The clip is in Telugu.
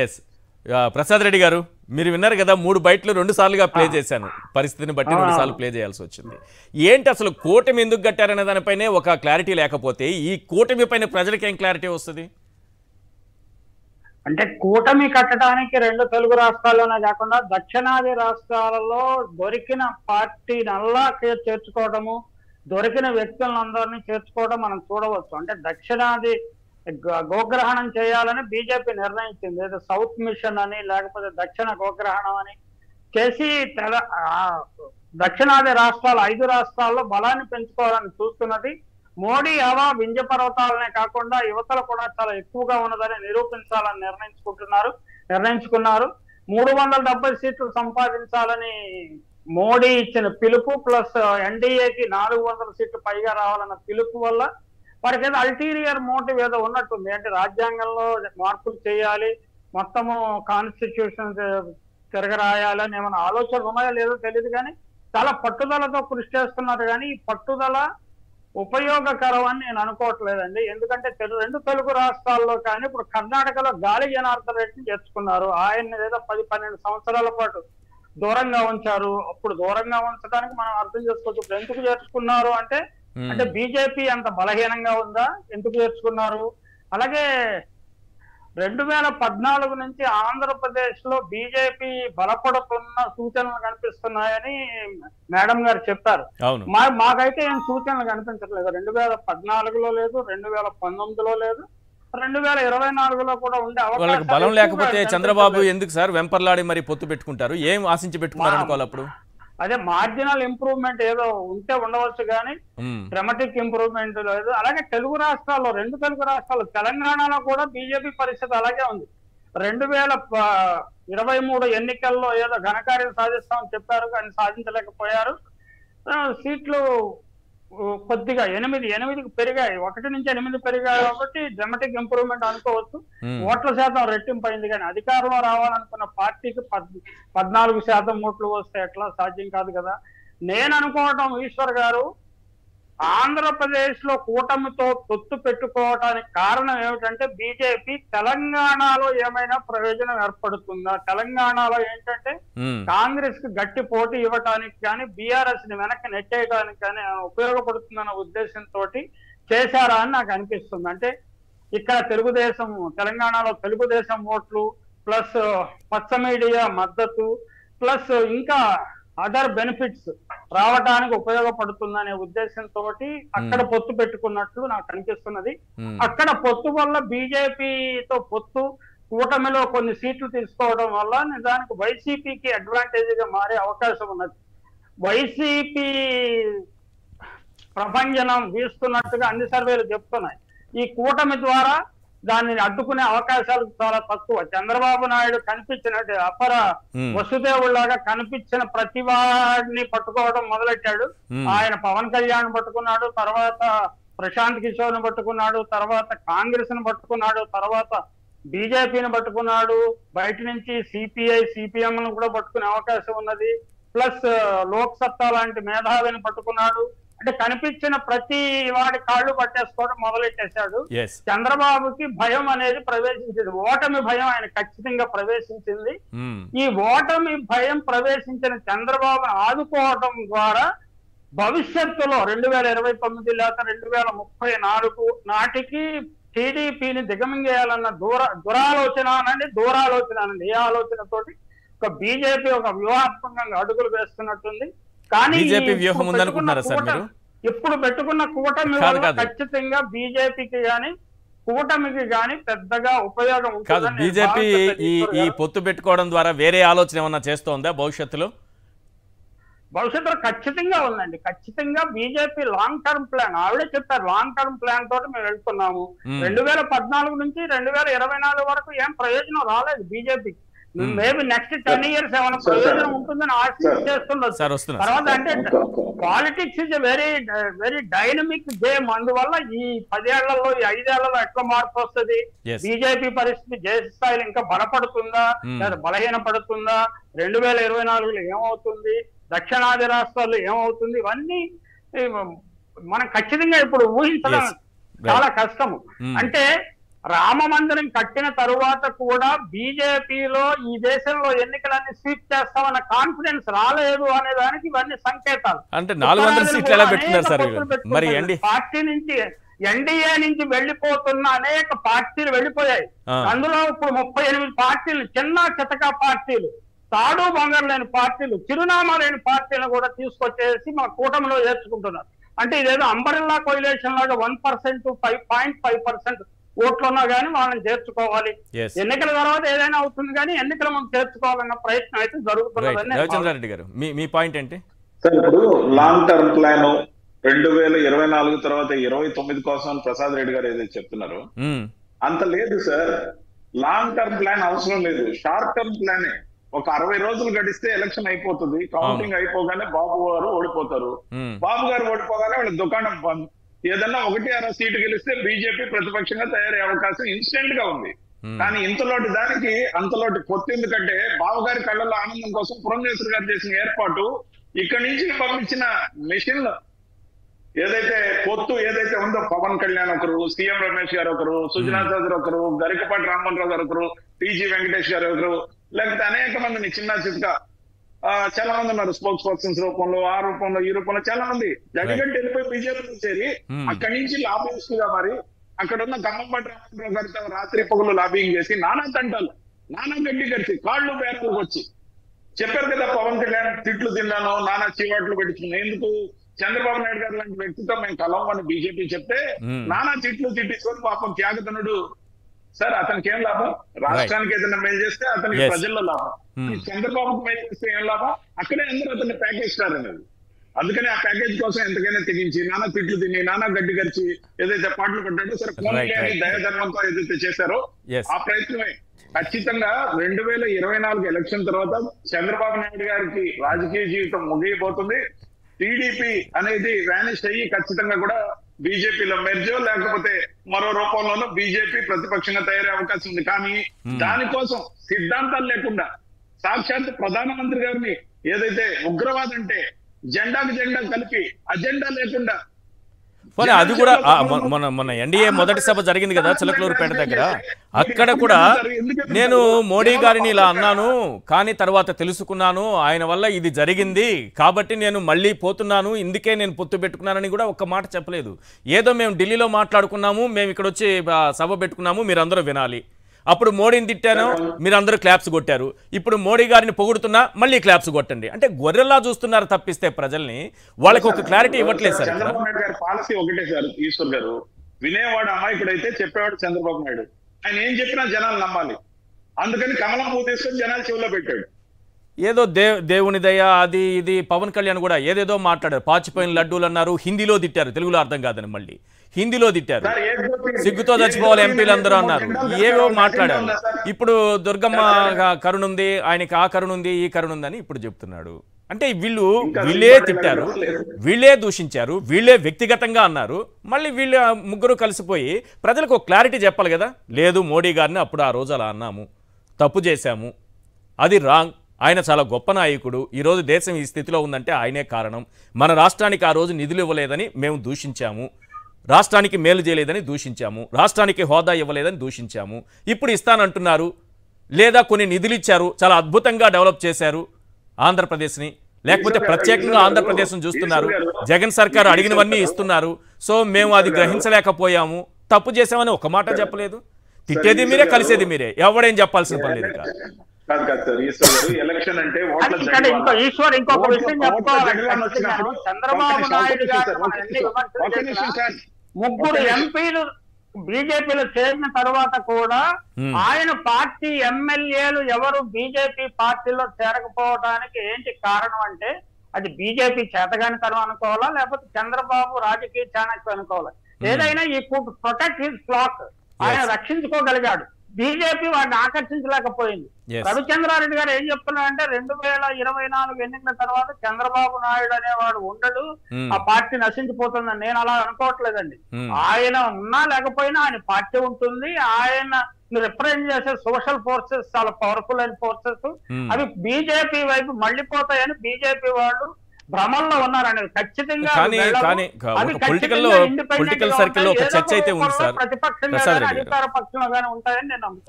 ఎస్ ప్రసాద్ రెడ్డి గారు మీరు విన్నారు కదా 3 బైట్లు 2 సార్లుగా ప్లే చేశాను పరిస్థితిని బట్టి 2 సార్లు ప్లే చేయాల్సి వచ్చింది ఏంటి అసలు కూటమి ఎందుకు కట్టారనే దానిపైనే ఒక క్లారిటీ లేకపోతే ఈ కూటమి పైన ప్రజలకు ఏం క్లారిటీ వస్తుంది అంటే కూటమి కట్టడానికి 2 తెలుగు రాష్ట్రాల్లోనే కాకుండా దక్షిణాది రాష్ట్రాలలో దొరికిన పార్టీనల్లా చేర్చుకోవడము దొరికిన వ్యక్తులందరినీ చేర్చుకోవడం మనం చూడవచ్చు. అంటే దక్షిణాది గోగ్రహణం చేయాలని బీజేపీ నిర్ణయించింది. ఏదో సౌత్ మిషన్ అని లేకపోతే దక్షిణ గోగ్రహణం అని చేసి దక్షిణాది రాష్ట్రాలు 5 రాష్ట్రాల్లో బలాన్ని పెంచుకోవాలని చూస్తున్నది. మోడీ హవా వింధ్య పర్వతాలనే కాకుండా యువతలు కూడా చాలా ఎక్కువగా ఉన్నదని నిరూపించాలని నిర్ణయించుకున్నారు. 370 సీట్లు సంపాదించాలని మోడీ ఇచ్చిన పిలుపు ప్లస్ ఎన్డీఏకి 400 సీట్లు పైగా రావాలన్న పిలుపు వల్ల వారికి ఏదో అల్టీరియర్ మోటివ్ ఏదో ఉన్నట్టుంది. అంటే రాజ్యాంగంలో మార్పులు చేయాలి, మొత్తము కాన్స్టిట్యూషన్ తిరగరాయాలని ఏమైనా ఆలోచనలు ఉన్నాయో లేదో తెలియదు, కానీ చాలా పట్టుదలతో కృషి చేస్తున్నారు. కానీ ఈ పట్టుదల ఉపయోగకరం అని నేను అనుకోవట్లేదండి. ఎందుకంటే 2 తెలుగు రాష్ట్రాల్లో కానీ ఇప్పుడు కర్ణాటకలో గాలి జనార్దన్ రెడ్డిని చేర్చుకున్నారు. ఆయన్ని ఏదో 10-12 సంవత్సరాల పాటు దూరంగా ఉంచారు. అప్పుడు దూరంగా ఉంచడానికి మనం అర్థం చేసుకోవచ్చు. ఇప్పుడు ఎందుకు చేర్చుకున్నారు అంటే బీజేపీ అంత బలహీనంగా ఉందా, ఎందుకు చేర్చుకున్నారు? అలాగే 2014 నుంచి ఆంధ్రప్రదేశ్ లో బీజేపీ బలపడుతున్న సూచనలు కనిపిస్తున్నాయని మేడం గారు చెప్పారు. మాకైతే ఏం సూచనలు కనిపించట్లేదు. 2014లో లేదు, 2019లో లేదు, 2024లో కూడా ఉండే అవకాశం బలం లేకపోతే చంద్రబాబు ఎందుకు సార్ వెంపర్లాడి మరి పొత్తు పెట్టుకుంటారు? ఏం ఆశించి పెట్టుకున్నారు అనుకోవాలి? అప్పుడు అదే మార్జినల్ ఇంప్రూవ్మెంట్ ఏదో ఉంటే ఉండవచ్చు, కానీ డ్రమాటిక్ ఇంప్రూవ్మెంట్ లేదు. అలాగే తెలుగు రాష్ట్రాల్లో 2 తెలుగు రాష్ట్రాలు తెలంగాణలో కూడా బీజేపీ పరిస్థితి అలాగే ఉంది. 2023 ఎన్నికల్లో ఏదో ఘనకార్యం సాధిస్తామని చెప్పారు, కానీ సాధించలేకపోయారు. సీట్లు కొద్దిగా 8కి పెరిగాయి, 1 నుంచి 8 పెరిగాయి కాబట్టి డ్రమాటిక్ ఇంప్రూవ్మెంట్ అనుకోవచ్చు. ఓట్ల శాతం రెట్టింపైంది, కానీ అధికారంలో రావాలనుకున్న పార్టీకి 14% ఓట్లు వస్తే ఎట్లా? సాధ్యం కాదు కదా. నేను అనుకోవటం ఈశ్వర్ గారు, ఆంధ్రప్రదేశ్ లో కూటమితో పొత్తు పెట్టుకోవడానికి కారణం ఏమిటంటే బీజేపీ తెలంగాణలో ఏమైనా ప్రయోజనం ఏర్పడుతుందా? తెలంగాణలో ఏంటంటే కాంగ్రెస్ కి గట్టి పోటీ ఇవ్వటానికి కానీ బీఆర్ఎస్ ని వెనక్కి నెట్టేయడానికి కానీ ఉపయోగపడుతుందన్న ఉద్దేశంతో చేశారా అని నాకు అనిపిస్తుంది. అంటే ఇక్కడ తెలంగాణలో తెలుగుదేశం ఓట్లు ప్లస్ పచ్చ మీడియా మద్దతు ప్లస్ ఇంకా అదర్ బెనిఫిట్స్ రావడానికి ఉపయోగపడుతుందనే ఉద్దేశంతో అక్కడ పొత్తు పెట్టుకున్నట్లు నాకు అనిపిస్తున్నది. అక్కడ పొత్తు వల్ల బీజేపీతో పొత్తు కూటమిలో కొన్ని సీట్లు తీసుకోవడం వల్ల నిజానికి వైసీపీకి అడ్వాంటేజ్ గా మారే అవకాశం ఉన్నది. వైసీపీ ప్రపంచనం వీస్తున్నట్టుగా అన్ని సర్వేలు చెప్తున్నాయి. ఈ కూటమి ద్వారా దానిని అడ్డుకునే అవకాశాలు చాలా తక్కువ. చంద్రబాబు నాయుడు కనిపించినట్టు అపర వసుదేవుళ్లాగా కనిపించిన ప్రతి వాడిని పట్టుకోవడం మొదలెట్టాడు. ఆయన పవన్ కళ్యాణ్ పట్టుకున్నాడు, తర్వాత ప్రశాంత్ కిషోర్ ని పట్టుకున్నాడు, తర్వాత కాంగ్రెస్ ని పట్టుకున్నాడు, తర్వాత బీజేపీని పట్టుకున్నాడు, బయట నుంచి సిపిఎం ను కూడా పట్టుకునే అవకాశం ఉన్నది, ప్లస్ లోక్ సత్తా లాంటి మేధావిని పట్టుకున్నాడు. అంటే కనిపించిన ప్రతి వాడి కాళ్ళు పట్టేసుకోవడం మొదలెట్టేశాడు. చంద్రబాబుకి భయం అనేది ప్రవేశించింది, ఓటమి భయం ఆయన ఖచ్చితంగా ప్రవేశించింది. ఈ ఓటమి భయం ప్రవేశించిన చంద్రబాబును ఆదుకోవడం ద్వారా భవిష్యత్తులో 2029 లేక 2034 నాటికి టీడీపీని దిగమింగేయాలన్న దూరాలోచన అనండి. ఏ ఆలోచనతోటి ఒక బీజేపీ ఒక వ్యూహాత్మకంగా అడుగులు వేస్తున్నట్టుంది. కానీ ఇప్పుడు పెట్టుకున్న కూటమి వల్ల ఖచ్చితంగా బీజేపీకి గాని కూటమికి గాని పెద్దగా ఉపయోగం కాదు. బీజేపీ ఈ పొత్తు పెట్టుకోవడం ద్వారా వేరే ఆలోచన ఏమన్నా చేస్తోందా భవిష్యత్తులో? భవిష్యత్తులో ఖచ్చితంగా ఉందండి. ఖచ్చితంగా బీజేపీ లాంగ్ టర్మ్ ప్లాన్, ఆవిడే చెప్పారు లాంగ్ టర్మ్ ప్లాన్ తోటి మేము వెళ్తున్నాము. 2014 నుంచి 2024 వరకు ఏం ప్రయోజనం రాలేదు బీజేపీకి. మేబీ నెక్స్ట్ 10 years ఏమైనా ప్రయోజనం ఉంటుందని ఆశిస్తున్నారు. తర్వాత అంటే politics is very dynamic game. అందువల్ల ఈ 10 ఏళ్లలో ఈ 5 ఏళ్లలో ఎట్లా మార్పు వస్తుంది, బీజేపీ పరిస్థితి దేశ స్థాయిలో ఇంకా బలపడుతుందా లేదా బలహీన పడుతుందా, 2024లో ఏమవుతుంది, దక్షిణాది రాష్ట్రాల్లో ఏమవుతుంది, ఇవన్నీ మనం ఖచ్చితంగా ఇప్పుడు ఊహించడం చాలా కష్టము. అంటే రామ మందిరం కట్టిన తరువాత కూడా బీజేపీలో ఈ దేశంలో ఎన్నికలన్నీ స్వీప్ చేస్తామన్న కాన్ఫిడెన్స్ రాలేదు అనే దానికి ఇవన్నీ సంకేతాలు. అంటే 400 సీట్లు ఎలా పెట్టుకున్నారు సార్ మరి? పార్టీ నుంచి ఎన్డీఏ నుంచి వెళ్లిపోతున్న అనేక పార్టీలు వెళ్లిపోయాయి. అందులో ఇప్పుడు 38 పార్టీలు, చిన్న చితక పార్టీలు, తాడు బంగారు లేని పార్టీలు, చిరునామా లేని పార్టీలను కూడా తీసుకొచ్చేసి మా కూటమిలో చేర్చుకుంటున్నారు. అంటే ఇదేదో అంబరెల్లా కొయిలేషన్ లాగా 1%, 5.5% ఓట్లున్నా కానీ వాళ్ళని చేర్చుకోవాలి. ఎన్నికల తర్వాత ఏదైనా అవుతుంది కానీ ఎన్నికల ముందు చేర్చుకోవాలన్న ప్రయత్నం అయితే జరుగుతున్నదని. రవిచంద్రారెడ్డి గారు మీ పాయింట్ ఏంటి సార్? ఇప్పుడు లాంగ్ టర్మ్ ప్లాన్ 2024 తర్వాత 29 కోసం ప్రసాద్ రెడ్డి గారు ఏదైతే చెప్తున్నారో అంత లేదు సార్. లాంగ్ టర్మ్ ప్లాన్ అవసరం లేదు, షార్ట్ టర్మ్ ప్లానే. ఒక 60 రోజులు గడిస్తే ఎలక్షన్ అయిపోతుంది. కౌంటింగ్ అయిపోగానే బాబు గారు ఓడిపోతారు. బాబు గారు ఓడిపోగానే వాళ్ళ దుకాణం బంద్. ఏదన్నా 1-6 సీటు గెలిస్తే బీజేపీ ప్రతిపక్షంగా తయారయ్యే అవకాశం ఇన్స్టెంట్ గా ఉంది. కానీ ఇంతలోటి దానికి అంతలోటి పొత్తు. ఎందుకంటే బాబు గారి కళ్ళల్లో ఆనందం కోసం పురంధేశ్వరి గారు చేసిన ఏర్పాటు, ఇక్కడి నుంచి పంపించిన మెషిన్ ఏదైతే పొత్తు ఏదైతే ఉందో, పవన్ కళ్యాణ్ ఒకరు, సీఎం రమేష్ గారు ఒకరు, సుజనా చౌదరి ఒకరు, గరికపాటి రామ్మోహన్ రావు గారు ఒకరు, టీజీ వెంకటేష్ గారు ఒకరు, లేకపోతే అనేక మందిని చిన్న చిత్గా చాలా మంది ఉన్నారు. స్పోక్స్ పర్సన్స్ రూపంలో, ఆ రూపంలో, ఈ రూపంలో చాలా మంది జగన్ వెళ్ళిపోయి బీజేపీలో చేరి అక్కడి నుంచి లాబింగ్స్ గా మరి అక్కడ ఉన్న గమ్మంపాటి రామ్మోహన్ గారితో రాత్రి పగులు లాబింగ్ చేసి నానా తంటాలు, నానా గడ్డి కడిచి కాళ్ళు బేరాలకు వచ్చి చెప్పారు కదా, పవన్ కళ్యాణ్ తిట్లు తిన్నాను, నానా చీవాట్లు పెట్టుకున్నాను. ఎందుకు? చంద్రబాబు నాయుడు గారు లాంటి వ్యక్తితో మేము కలవమని బీజేపీ చెప్తే నానా తిట్లు తిట్టించుకొని పాపం త్యాగతనుడు. సార్ అతనికి ఏం లాభం? రాష్ట్రానికి ఏదైనా మేలు చేస్తే అతనికి ప్రజల్లో లాభం, చంద్రబాబుకి మేలు చేస్తే ఏం లాభం? అక్కడే అందరూ అతన్ని ప్యాకేజ్ స్టార్ అనేది. అందుకని ఆ ప్యాకేజ్ కోసం ఎంతకైనా తెగించి నానా తిట్లు తిని నానా గడ్డి గడిచి ఏదైతే పాటలు పడ్డాడో సార్, దయాధర్మంతో ఏదైతే చేశారో ఆ ప్రయత్నమే. ఖచ్చితంగా 2024 ఎలక్షన్ తర్వాత చంద్రబాబు నాయుడు గారికి రాజకీయ జీవితం ముగియబోతుంది. టీడీపీ అనేది వ్యానిష్ అయ్యి ఖచ్చితంగా కూడా బీజేపీలో మెర్జో లేకపోతే మరో రూపంలోనూ బీజేపీ ప్రతిపక్షంగా తయారయ్యే అవకాశం ఉంది. కానీ దానికోసం సిద్ధాంతాలు లేకుండా సాక్షాత్ ప్రధానమంత్రి గారిని ఏదైతే ఉగ్రవాదం అంటే జెండాకి జెండా కలిపి అజెండా లేకుండా, అది కూడా మన ఎన్డీఏ మొదటి సభ జరిగింది కదా చిలకలూరుపేట దగ్గర, అక్కడ కూడా నేను మోడీ గారిని ఇలా అన్నాను, కానీ తర్వాత తెలుసుకున్నాను ఆయన వల్ల ఇది జరిగింది కాబట్టి నేను మళ్ళీ పోతున్నాను, ఇందుకే నేను పొత్తు పెట్టుకున్నానని కూడా ఒక్క మాట చెప్పలేదు. ఏదో మేము ఢిల్లీలో మాట్లాడుకున్నాము, మేము ఇక్కడ వచ్చి సభ పెట్టుకున్నాము, మీరందరూ వినాలి. అప్పుడు మోడీని తిట్టాను, మీరందరూ క్లాప్స్ కొట్టారు. ఇప్పుడు మోడీ గారిని పొగుడుతున్నా మళ్ళీ క్లాప్స్ కొట్టండి. అంటే గొర్రెల్లా చూస్తున్నారు తప్పిస్తే ప్రజల్ని వాళ్ళకి ఒక క్లారిటీ ఇవ్వట్లేదు సార్. చంద్రబాబు నాయుడు గారి పాలసీ ఒకటే సార్ ఈశ్వర్ గారు, వినేవాడు అమాయకుడైతే చెప్పేవాడు చంద్రబాబు నాయుడు. ఆయన ఏం చెప్పినా జనాలు నమ్మాలి. అందుకని కమలం పువ్వు తీసుకొని జనాలు చెవులో పెట్టాడు. ఏదో దేవుని దయ అది ఇది. పవన్ కళ్యాణ్ కూడా ఏదేదో మాట్లాడారు, పాచిపోయిన లడ్డూలు అన్నారు, హిందీలో తిట్టారు, తెలుగులో అర్థం కాదని మళ్ళీ హిందీలో తిట్టారు. సిగ్గుతో చచ్చిపోవాలి ఎంపీలు అందరూ అన్నారు, ఏవో మాట్లాడారు. ఇప్పుడు దుర్గమ్మ కరుణ ఉంది, ఆయనకి ఆ కరుణ ఉంది, ఈ కరుణ ఉందని ఇప్పుడు చెప్తున్నాడు. అంటే వీళ్ళే తిట్టారు, వీళ్ళే దూషించారు, వీళ్ళే వ్యక్తిగతంగా అన్నారు. మళ్ళీ వీళ్ళ ముగ్గురు కలిసిపోయి ప్రజలకు ఒక క్లారిటీ చెప్పాలి కదా. లేదు మోడీ గారిని అప్పుడు ఆ రోజు అలా అన్నాము, తప్పు చేశాము, అది రాంగ్, ఆయన చాలా గొప్ప నాయకుడు, ఈరోజు దేశం ఈ స్థితిలో ఉందంటే ఆయనే కారణం, మన రాష్ట్రానికి ఆ రోజు నిధులు ఇవ్వలేదని మేము దూషించాము, రాష్ట్రానికి మేలు చేయలేదని దూషించాము, రాష్ట్రానికి హోదా ఇవ్వలేదని దూషించాము, ఇప్పుడు ఇస్తానంటున్నారు, లేదా కొన్ని నిధులు ఇచ్చారు, చాలా అద్భుతంగా డెవలప్ చేశారు ఆంధ్రప్రదేశ్ని, లేకపోతే ప్రత్యేకంగా ఆంధ్రప్రదేశ్ను చూస్తున్నారు, జగన్ సర్కారు అడిగినవన్నీ ఇస్తున్నారు, సో మేము అది గ్రహించలేకపోయాము, తప్పు చేసామని ఒక మాట చెప్పలేదు. తిట్టేది మీరే, కలిసేది మీరే, ఎవడేం చెప్పాల్సిన పని లేదు. ఎలక్షన్ అంటే ఈశ్వర్ ఇంకొక విషయం చెప్పుకోవాలి. చంద్రబాబు నాయుడు గారు ముగ్గురు ఎంపీలు బీజేపీలో చేరిన తర్వాత కూడా ఆయన పార్టీ ఎమ్మెల్యేలు ఎవరు బీజేపీ పార్టీలో చేరకపోవడానికి ఏంటి కారణం అంటే, అది బీజేపీ చేతగానితనం అనుకోవాలా, లేకపోతే చంద్రబాబు రాజకీయ చాణక్యం అనుకోవాలా. ఏదైనా ఈ ప్రొటెక్ట్ హిస్ ఫ్లాక్, ఆయన రక్షించుకోగలిగాడు. బీజేపీ వాడిని ఆకర్షించలేకపోయింది. రవిచంద్రారెడ్డి గారు ఏం చెప్తున్నారంటే 2024 ఎన్నికల తర్వాత చంద్రబాబు నాయుడు అనేవాడు ఉండడు, ఆ పార్టీ నశించిపోతుందని. నేను అలా అనుకోవట్లేదండి. ఆయన ఉన్నా లేకపోయినా ఆయన పార్టీ ఉంటుంది. ఆయన రిప్రజెంట్ చేసే సోషల్ ఫోర్సెస్ చాలా పవర్ఫుల్ అయిన ఫోర్సెస్, అవి బీజేపీ వైపు మళ్ళీపోతాయని బీజేపీ వాళ్ళు భ్రమంలో ఉన్నారనేది ఖచ్చితంగా కానీ ఒక పొలిటికల్ సర్కిల్లో ఒక చర్చ అయితే ఉంది సార్ ప్రతిపక్షంగా ప్రసాద్ కానీ రెడ్డి గారు. అధికార పక్షంలో కానీ ఉంటాయని నేను నమ్ముతున్నాను.